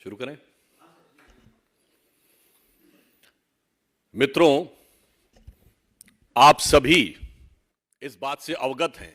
शुरू करें। मित्रों, आप सभी इस बात से अवगत हैं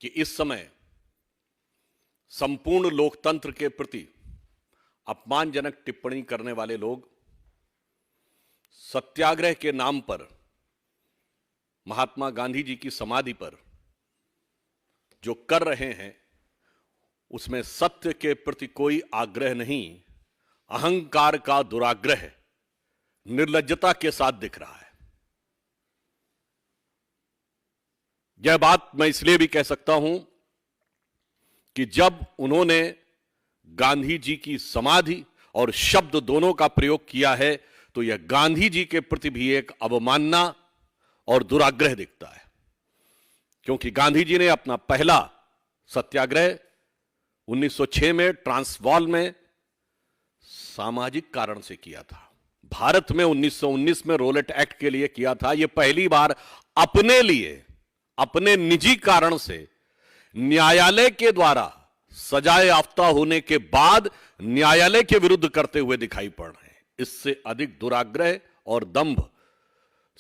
कि इस समय संपूर्ण लोकतंत्र के प्रति अपमानजनक टिप्पणी करने वाले लोग सत्याग्रह के नाम पर महात्मा गांधी जी की समाधि पर जो कर रहे हैं उसमें सत्य के प्रति कोई आग्रह नहीं, अहंकार का दुराग्रह निर्लज्जता के साथ दिख रहा है। यह बात मैं इसलिए भी कह सकता हूं कि जब उन्होंने गांधी जी की समाधि और शब्द दोनों का प्रयोग किया है तो यह गांधी जी के प्रति भी एक अवमानना और दुराग्रह दिखता है, क्योंकि गांधी जी ने अपना पहला सत्याग्रह 1906 में ट्रांसवाल में सामाजिक कारण से किया था। भारत में 1919 में रोलेट एक्ट के लिए किया था। यह पहली बार अपने लिए, अपने निजी कारण से न्यायालय के द्वारा सजाए याफ्ता होने के बाद न्यायालय के विरुद्ध करते हुए दिखाई पड़ रहे हैं। इससे अधिक दुराग्रह और दंभ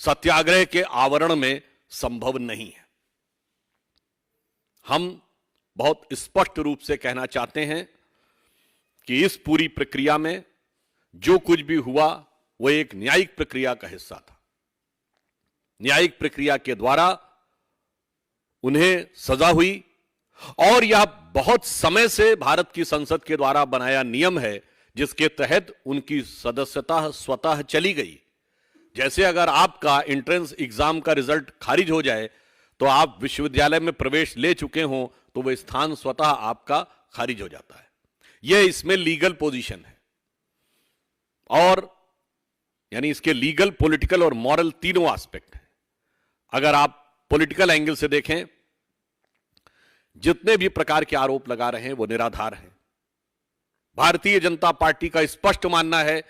सत्याग्रह के आवरण में संभव नहीं है। हम बहुत स्पष्ट रूप से कहना चाहते हैं कि इस पूरी प्रक्रिया में जो कुछ भी हुआ वह एक न्यायिक प्रक्रिया का हिस्सा था। न्यायिक प्रक्रिया के द्वारा उन्हें सजा हुई और यह बहुत समय से भारत की संसद के द्वारा बनाया नियम है जिसके तहत उनकी सदस्यता स्वतः चली गई। जैसे अगर आपका एंट्रेंस एग्जाम का रिजल्ट खारिज हो जाए तो आप विश्वविद्यालय में प्रवेश ले चुके हों तो वह स्थान स्वतः आपका खारिज हो जाता है। यह इसमें लीगल पोजीशन है और यानी इसके लीगल, पॉलिटिकल और मॉरल तीनों एस्पेक्ट हैं। अगर आप पॉलिटिकल एंगल से देखें, जितने भी प्रकार के आरोप लगा रहे हैं वो निराधार हैं। भारतीय जनता पार्टी का स्पष्ट मानना है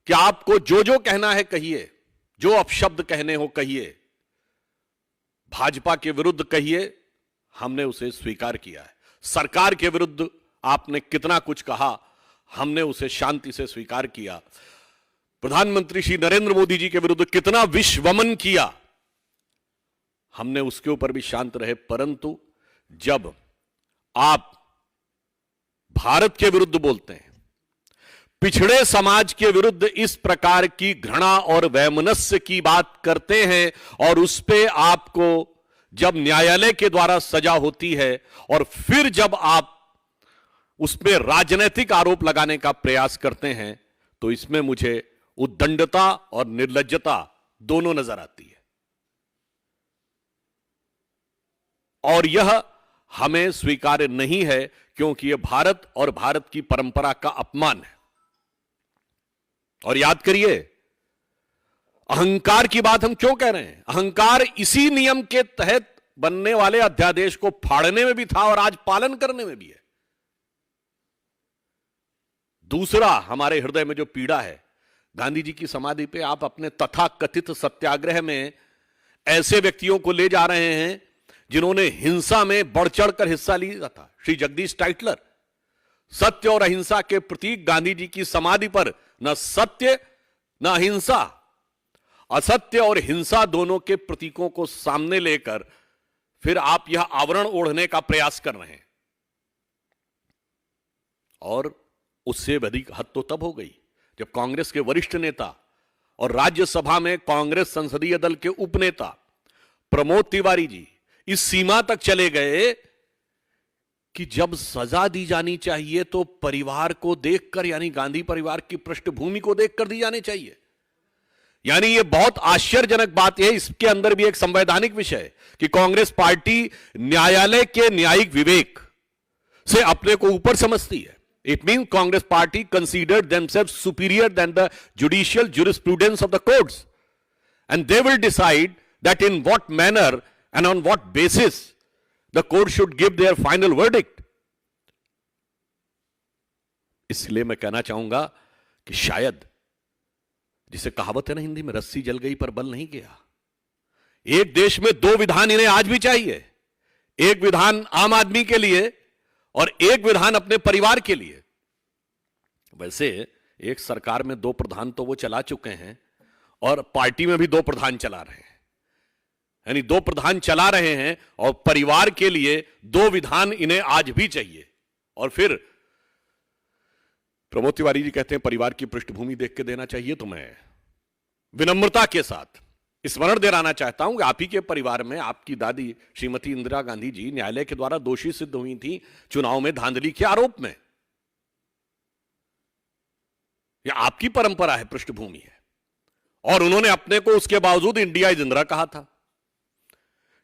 कि आपको जो जो कहना है कहिए, जो अपशब्द कहने हो कहिए, भाजपा के विरुद्ध कहिए, हमने उसे स्वीकार किया है। सरकार के विरुद्ध आपने कितना कुछ कहा, हमने उसे शांति से स्वीकार किया। प्रधानमंत्री श्री नरेंद्र मोदी जी के विरुद्ध कितना विषवमन किया, हमने उसके ऊपर भी शांत रहे। परंतु जब आप भारत के विरुद्ध बोलते हैं, पिछड़े समाज के विरुद्ध इस प्रकार की घृणा और वैमनस्य की बात करते हैं और उस पे आपको जब न्यायालय के द्वारा सजा होती है और फिर जब आप उसमें राजनीतिक आरोप लगाने का प्रयास करते हैं तो इसमें मुझे उद्दंडता और निर्लज्जता दोनों नजर आती है और यह हमें स्वीकार्य नहीं है, क्योंकि यह भारत और भारत की परंपरा का अपमान है। और याद करिए, अहंकार की बात हम क्यों कह रहे हैं? अहंकार इसी नियम के तहत बनने वाले अध्यादेश को फाड़ने में भी था और आज पालन करने में भी है। दूसरा, हमारे हृदय में जो पीड़ा है, गांधी जी की समाधि पे आप अपने तथाकथित सत्याग्रह में ऐसे व्यक्तियों को ले जा रहे हैं जिन्होंने हिंसा में बढ़ चढ़कर हिस्सा लिया था। श्री जगदीश टाइटलर सत्य और अहिंसा के प्रतीक गांधी जी की समाधि पर न सत्य न अहिंसा, असत्य और हिंसा दोनों के प्रतीकों को सामने लेकर फिर आप यह आवरण ओढ़ने का प्रयास कर रहे हैं। और उससे अधिक हद तो तब हो गई जब कांग्रेस के वरिष्ठ नेता और राज्यसभा में कांग्रेस संसदीय दल के उपनेता प्रमोद तिवारी जी इस सीमा तक चले गए कि जब सजा दी जानी चाहिए तो परिवार को देखकर, यानी गांधी परिवार की पृष्ठभूमि को देखकर दी जानी चाहिए। यानी यह बहुत आश्चर्यजनक बात है। इसके अंदर भी एक संवैधानिक विषय है कि कांग्रेस पार्टी न्यायालय के न्यायिक विवेक से अपने को ऊपर समझती है। It means Congress party considered themselves superior than the judicial jurisprudence of the courts and they will decide that in what manner and on what basis the court should give their final verdict. इसलिए मैं कहना चाहूंगा कि शायद, जिसे कहावत है ना हिंदी में, रस्सी जल गई पर बल नहीं गया, एक देश में दो विधान इन्हें आज भी चाहिए। एक विधान आम आदमी के लिए और एक विधान अपने परिवार के लिए। वैसे एक सरकार में दो प्रधान तो वो चला चुके हैं और पार्टी में भी दो प्रधान चला रहे हैं, यानी दो प्रधान चला रहे हैं और परिवार के लिए दो विधान इन्हें आज भी चाहिए। और फिर प्रमोद तिवारी जी कहते हैं परिवार की पृष्ठभूमि देख के देना चाहिए, तो मैं विनम्रता के साथ स्मरण दिलाना चाहता हूं कि आप ही के परिवार में आपकी दादी श्रीमती इंदिरा गांधी जी न्यायालय के द्वारा दोषी सिद्ध हुई थी चुनाव में धांधली के आरोप में। यह आपकी परंपरा है, पृष्ठभूमि है, और उन्होंने अपने को उसके बावजूद इंडिया इज इंदिरा कहा था।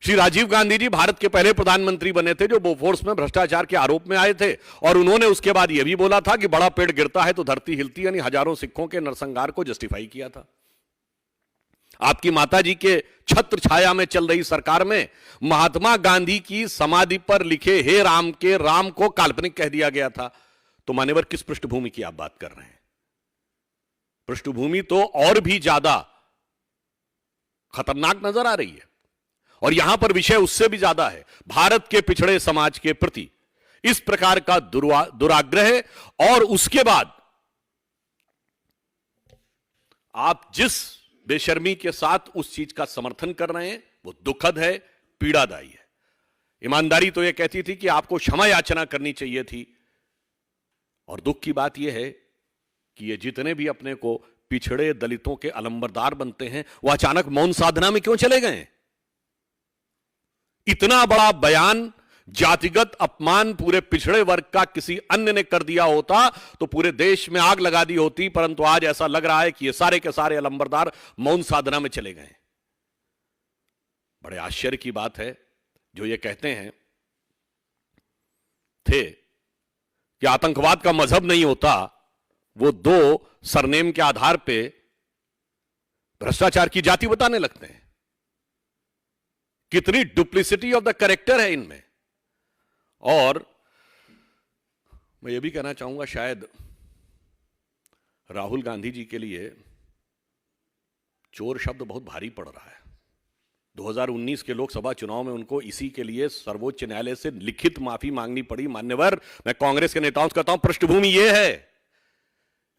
श्री राजीव गांधी जी भारत के पहले प्रधानमंत्री बने थे जो बोफोर्स में भ्रष्टाचार के आरोप में आए थे, और उन्होंने उसके बाद यह भी बोला था कि बड़ा पेड़ गिरता है तो धरती हिलती, यानी हजारों सिखों के नरसंहार को जस्टिफाई किया था। आपकी माताजी के छत्र छाया में चल रही सरकार में महात्मा गांधी की समाधि पर लिखे हे राम के राम को काल्पनिक कह दिया गया था। तो मान्यवर किस पृष्ठभूमि की आप बात कर रहे हैं? पृष्ठभूमि तो और भी ज्यादा खतरनाक नजर आ रही है, और यहां पर विषय उससे भी ज्यादा है। भारत के पिछड़े समाज के प्रति इस प्रकार का दुराग्रह, और उसके बाद आप जिस बेशर्मी के साथ उस चीज का समर्थन कर रहे हैं वो दुखद है, पीड़ादायी है। ईमानदारी तो यह कहती थी कि आपको क्षमा याचना करनी चाहिए थी, और दुख की बात यह है कि ये जितने भी अपने को पिछड़े दलितों के अलंबरदार बनते हैं वो अचानक मौन साधना में क्यों चले गए? इतना बड़ा बयान, जातिगत अपमान पूरे पिछड़े वर्ग का किसी अन्य ने कर दिया होता तो पूरे देश में आग लगा दी होती, परंतु आज ऐसा लग रहा है कि ये सारे के सारे अलंबरदार मौन साधना में चले गए। बड़े आश्चर्य की बात है जो ये कहते हैं थे कि आतंकवाद का मजहब नहीं होता, वो दो सरनेम के आधार पे भ्रष्टाचार की जाति बताने लगते हैं। कितनी डुप्लिसिटी ऑफ द कैरेक्टर है इनमें। और मैं ये भी कहना चाहूंगा, शायद राहुल गांधी जी के लिए चोर शब्द बहुत भारी पड़ रहा है। 2019 के लोकसभा चुनाव में उनको इसी के लिए सर्वोच्च न्यायालय से लिखित माफी मांगनी पड़ी। मान्यवर, मैं कांग्रेस के नेताओं से कहता हूं पृष्ठभूमि यह है,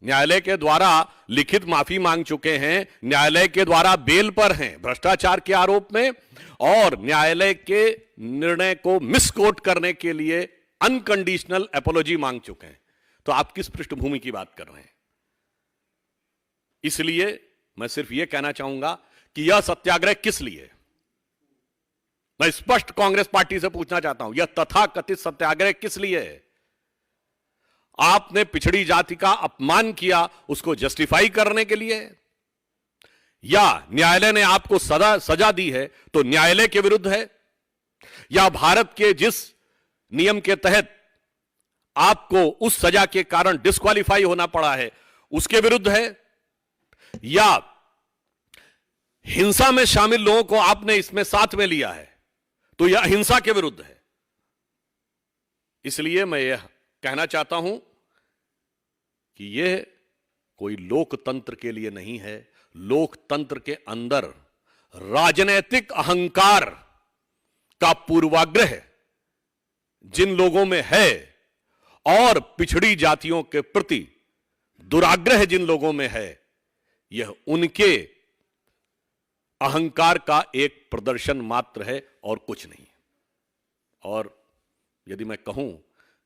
न्यायालय के द्वारा लिखित माफी मांग चुके हैं, न्यायालय के द्वारा बेल पर हैं भ्रष्टाचार के आरोप में, और न्यायालय के निर्णय को मिसकोट करने के लिए अनकंडीशनल एपोलॉजी मांग चुके हैं। तो आप किस पृष्ठभूमि की बात कर रहे हैं? इसलिए मैं सिर्फ यह कहना चाहूंगा कि यह सत्याग्रह किस लिए? मैं स्पष्ट कांग्रेस पार्टी से पूछना चाहता हूं, यह तथाकथित सत्याग्रह किस लिए है? आपने पिछड़ी जाति का अपमान किया, उसको जस्टिफाई करने के लिए, या न्यायालय ने आपको सजा दी है तो न्यायालय के विरुद्ध है, या भारत के जिस नियम के तहत आपको उस सजा के कारण डिस्क्वालीफाई होना पड़ा है उसके विरुद्ध है, या हिंसा में शामिल लोगों को आपने इसमें साथ में लिया है तो यह अहिंसा के विरुद्ध है। इसलिए मैं यह कहना चाहता हूं कि यह कोई लोकतंत्र के लिए नहीं है। लोकतंत्र के अंदर राजनीतिक अहंकार का पूर्वाग्रह जिन लोगों में है और पिछड़ी जातियों के प्रति दुराग्रह जिन लोगों में है, यह उनके अहंकार का एक प्रदर्शन मात्र है और कुछ नहीं। और यदि मैं कहूं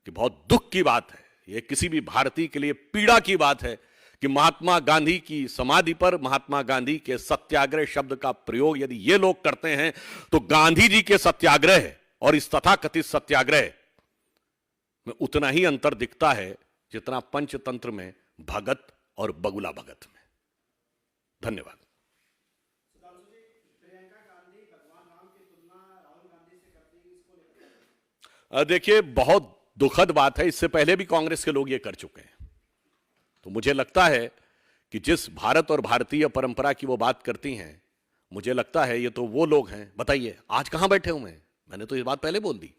कि बहुत दुख की बात है, यह किसी भी भारतीय के लिए पीड़ा की बात है कि महात्मा गांधी की समाधि पर महात्मा गांधी के सत्याग्रह शब्द का प्रयोग यदि ये लोग करते हैं तो गांधी जी के सत्याग्रह और इस तथाकथित सत्याग्रह में उतना ही अंतर दिखता है जितना पंचतंत्र में भगत और बगुला भगत में। धन्यवाद। देखिए, बहुत दुखद बात है, इससे पहले भी कांग्रेस के लोग ये कर चुके हैं। तो मुझे लगता है कि जिस भारत और भारतीय परंपरा की वो बात करती हैं, मुझे लगता है ये तो वो लोग हैं। बताइए आज कहां बैठे हुए हैं? मैंने तो ये बात पहले बोल दी,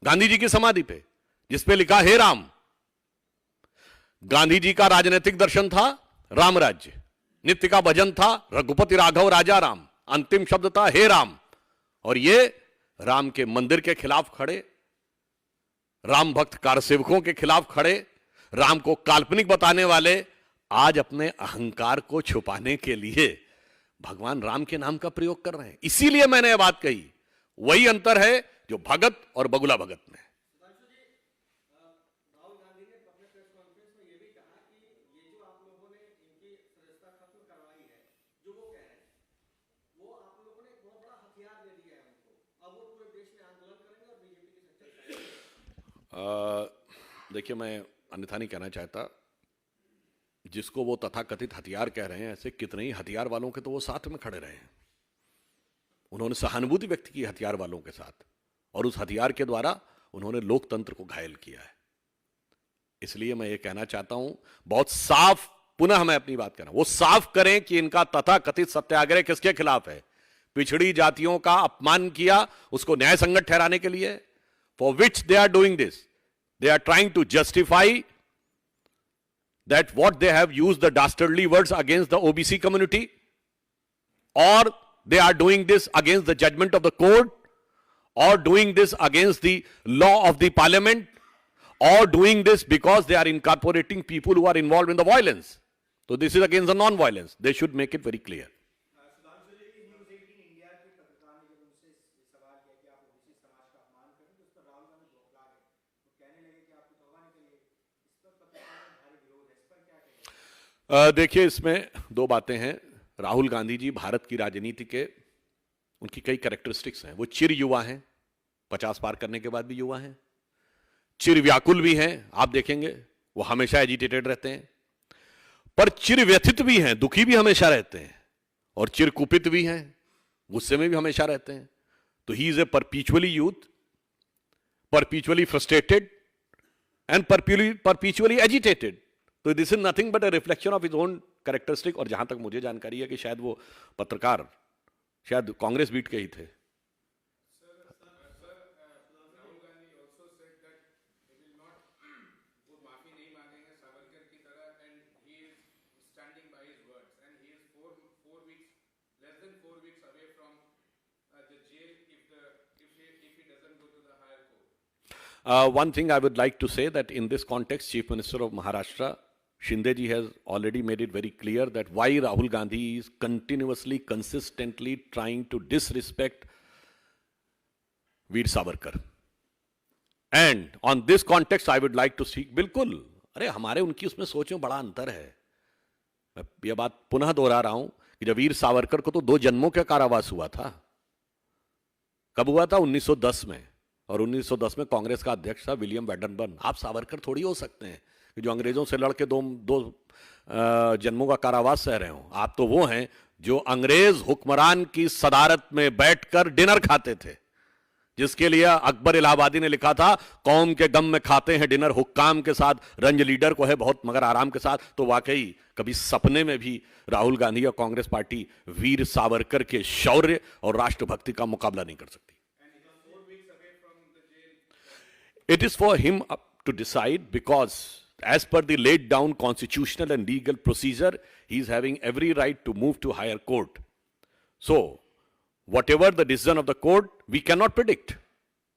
गांधी जी की समाधि पे जिस पे लिखा हे राम। गांधी जी का राजनीतिक दर्शन था राम राज्य, नित्य का भजन था रघुपति राघव राजा राम, अंतिम शब्द था हे राम। और ये राम के मंदिर के खिलाफ खड़े, राम भक्त कारसेवकों के खिलाफ खड़े, राम को काल्पनिक बताने वाले आज अपने अहंकार को छुपाने के लिए भगवान राम के नाम का प्रयोग कर रहे हैं। इसीलिए मैंने यह बात कही, वही अंतर है जो भगत और बगुला भगत में। राहुल गांधी ने अपने प्रेस कॉन्फ्रेंस में यह भी कहा कि ये जो आप लोगों ने इनकी सदस्यता खत्म करवाई है, जो वो कह रहे हैं, वो आप लोगों ने एक बहुत बड़ा हथियार दे दिया है उनको। अब वो पूरे देश में आंदोलन करेंगे और बीजेपी की सच्चाई। देखिए, मैं अन्यथा नहीं कहना चाहता। जिसको वो तथाकथित हथियार कह रहे हैं, ऐसे कितने ही हथियार वालों के तो वो साथ में खड़े रहे हैं। उन्होंने सहानुभूति व्यक्त की हथियार वालों के साथ, और उस हथियार के द्वारा उन्होंने लोकतंत्र को घायल किया है। इसलिए मैं ये कहना चाहता हूं, बहुत साफ, पुनः मैं अपनी बात कर रहा हूं, वो साफ करें कि इनका तथाकथित सत्याग्रह किसके खिलाफ है। पिछड़ी जातियों का अपमान किया, उसको न्याय संगत ठहराने के लिए, for which they are doing this. They are trying to justify that what they have used the dastardly words against the OBC community, or they are doing this against the judgment of the court, or doing this against the law of the parliament, or doing this because they are incorporating people who are involved in the violence. So this is against the non-violence. They should make it very clear. देखिए, इसमें दो बातें हैं। राहुल गांधी जी भारत की राजनीति के, उनकी कई कैरेक्टरिस्टिक्स हैं। वो चिर युवा हैं, 50 पार करने के बाद भी युवा हैं। चिर व्याकुल भी हैं, आप देखेंगे वो हमेशा एजिटेटेड रहते हैं। पर चिर व्यथित भी हैं, दुखी भी हमेशा रहते हैं। और चिर कुपित भी हैं, गुस्से में भी हमेशा रहते हैं। तो he is a perpetually youth, perpetually frustrated and perpetually agitated. तो this is nothing but a reflection of his own characteristic. और जहां तक मुझे जानकारी है कि शायद वो पत्रकार शायद कांग्रेस बीट के ही थे। One thing I would like to say that in this context, Chief Minister of Maharashtra, Shinde ji, has already made it very clear that why Rahul Gandhi is continuously, consistently trying to disrespect Veer Savarkar. And on this context, I would like to speak. बिल्कुल, अरे हमारे उनकी उसमें सोच में बड़ा अंतर है। मैं ये बात पुनः दोहरा रहा हूं कि जब वीर सावरकर को तो 2 जन्मों का कारावास हुआ था। कब हुआ था? 1910 में। और 1910 में कांग्रेस का अध्यक्ष था विलियम वेडनबर्न। आप सावरकर थोड़ी हो सकते हैं कि जो अंग्रेजों से लड़के दो जन्मों का कारावास सह रहे हो। आप तो वो हैं जो अंग्रेज हुक्मरान की सदारत में बैठकर डिनर खाते थे, जिसके लिए अकबर इलाहाबादी ने लिखा था, कौम के गम में खाते हैं डिनर हुक्काम के साथ, रंज लीडर को है बहुत मगर आराम के साथ। तो वाकई कभी सपने में भी राहुल गांधी या कांग्रेस पार्टी वीर सावरकर के शौर्य और राष्ट्रभक्ति का मुकाबला नहीं कर सकती। It is for him to decide, because as per the laid down constitutional and legal procedure, he is having every right to move to higher court. So, whatever the decision of the court, we cannot predict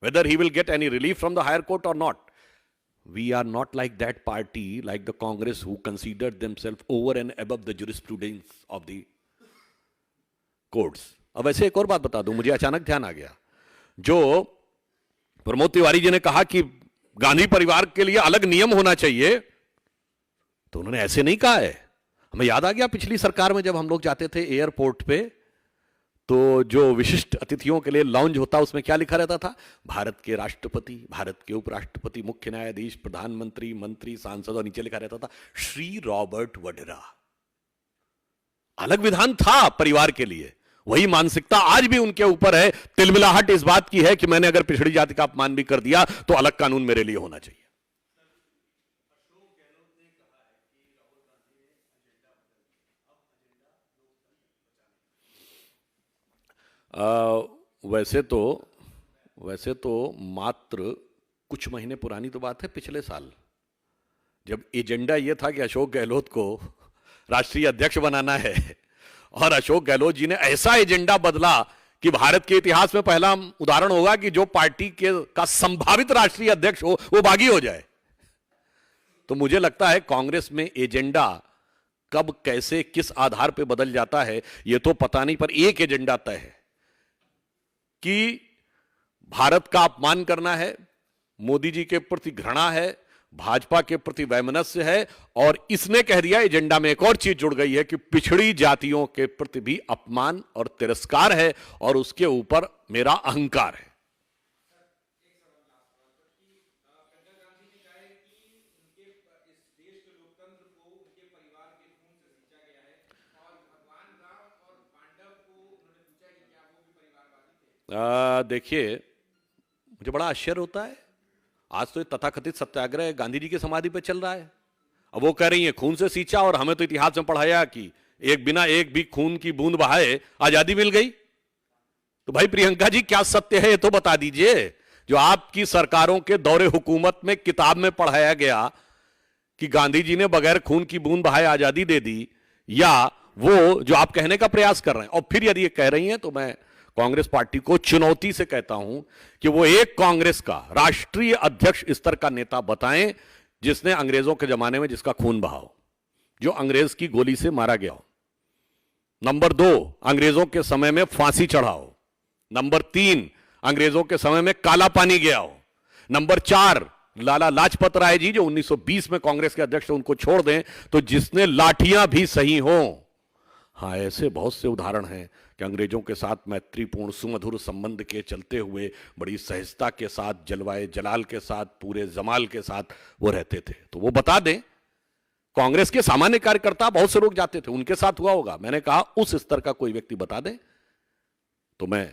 whether he will get any relief from the higher court or not. We are not like that party, like the Congress, who considered themselves over and above the jurisprudence of the courts. अब ऐसे एक और बात बता दूं, मुझे अचानक ध्यान आ गया। जो प्रमोद तिवारी जी ने कहा कि गांधी परिवार के लिए अलग नियम होना चाहिए, तो उन्होंने ऐसे नहीं कहा है। हमें याद आ गया पिछली सरकार में जब हम लोग जाते थे एयरपोर्ट पे, तो जो विशिष्ट अतिथियों के लिए लाउंज होता, उसमें क्या लिखा रहता था? भारत के राष्ट्रपति, भारत के उपराष्ट्रपति, मुख्य न्यायाधीश, प्रधानमंत्री, मंत्री, सांसद, और नीचे लिखा रहता था श्री रॉबर्ट वड्रा। अलग विधान था परिवार के लिए। वही मानसिकता आज भी उनके ऊपर है। तिलमिलाहट इस बात की है कि मैंने अगर पिछड़ी जाति का अपमान भी कर दिया तो अलग कानून मेरे लिए होना चाहिए। वैसे तो मात्र कुछ महीने पुरानी तो बात है, पिछले साल जब एजेंडा यह था कि अशोक गहलोत को राष्ट्रीय अध्यक्ष बनाना है, और अशोक गहलोत जी ने ऐसा एजेंडा बदला कि भारत के इतिहास में पहला उदाहरण होगा कि जो पार्टी का संभावित राष्ट्रीय अध्यक्ष हो वो बागी हो जाए। तो मुझे लगता है कांग्रेस में एजेंडा कब कैसे किस आधार पर बदल जाता है यह तो पता नहीं, पर एक एजेंडा तय है कि भारत का अपमान करना है, मोदी जी के प्रति घृणा है, भाजपा के प्रति वैमनस्य है, और इसने कह दिया एजेंडा में एक और चीज जुड़ गई है कि पिछड़ी जातियों के प्रति भी अपमान और तिरस्कार है और उसके ऊपर मेरा अहंकार है। देखिए, मुझे बड़ा आश्चर्य होता है, आज तो ये तथाकथित सत्याग्रह गांधी जी की समाधि पे चल रहा है। अब वो कह रही है खून से सींचा, और हमें तो इतिहास में पढ़ाया कि एक बिना एक भी खून की बूंद बहाए आजादी मिल गई। तो भाई प्रियंका जी, क्या सत्य है ये तो बता दीजिए। जो आपकी सरकारों के दौरे हुकूमत में किताब में पढ़ाया गया कि गांधी जी ने बगैर खून की बूंद बहाए आजादी दे दी, या वो जो आप कहने का प्रयास कर रहे हैं। और फिर यदि ये कह रही हैं तो मैं कांग्रेस पार्टी को चुनौती से कहता हूं कि वो एक कांग्रेस का राष्ट्रीय अध्यक्ष स्तर का नेता बताएं जिसने अंग्रेजों के जमाने में जिसका खून बहा हो, जो अंग्रेज की गोली से मारा गया हो। नंबर 2, अंग्रेजों के समय में फांसी चढ़ा हो। नंबर 3, अंग्रेजों के समय में काला पानी गया हो। नंबर 4, लाला लाजपत राय जी जो 1920 में कांग्रेस के अध्यक्ष थे, उनको छोड़ दें तो जिसने लाठियां भी सही हो। हाँ, ऐसे बहुत से उदाहरण हैं कि अंग्रेजों के साथ मैत्रीपूर्ण सुमधुर संबंध के चलते हुए बड़ी सहजता के साथ, जलवाए जलाल के साथ, पूरे जमाल के साथ वो रहते थे। तो वो बता दें। कांग्रेस के सामान्य कार्यकर्ता बहुत से लोग जाते थे, उनके साथ हुआ होगा। मैंने कहा उस स्तर का कोई व्यक्ति बता दे तो मैं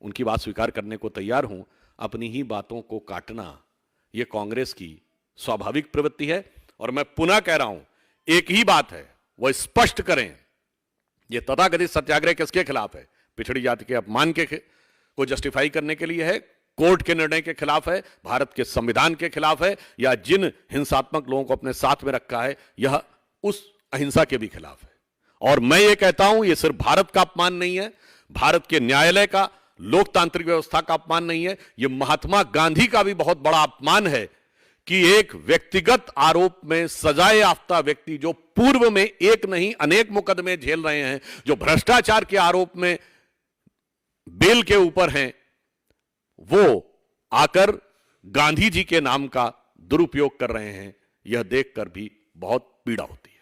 उनकी बात स्वीकार करने को तैयार हूं। अपनी ही बातों को काटना यह कांग्रेस की स्वाभाविक प्रवृत्ति है। और मैं पुनः कह रहा हूं, एक ही बात है, वह स्पष्ट करें ये तथाकथित सत्याग्रह किसके खिलाफ है? पिछड़ी जाति के अपमान के को जस्टिफाई करने के लिए है, कोर्ट के निर्णय के खिलाफ है, भारत के संविधान के खिलाफ है, या जिन हिंसात्मक लोगों को अपने साथ में रखा है यह उस अहिंसा के भी खिलाफ है। और मैं ये कहता हूं, यह सिर्फ भारत का अपमान नहीं है, भारत के न्यायालय का, लोकतांत्रिक व्यवस्था का अपमान नहीं है, यह महात्मा गांधी का भी बहुत बड़ा अपमान है कि एक व्यक्तिगत आरोप में सजाए याफ्ता व्यक्ति जो पूर्व में एक नहीं अनेक मुकदमे झेल रहे हैं, जो भ्रष्टाचार के आरोप में बेल के ऊपर हैं, वो आकर गांधी जी के नाम का दुरुपयोग कर रहे हैं। यह देखकर भी बहुत पीड़ा होती है।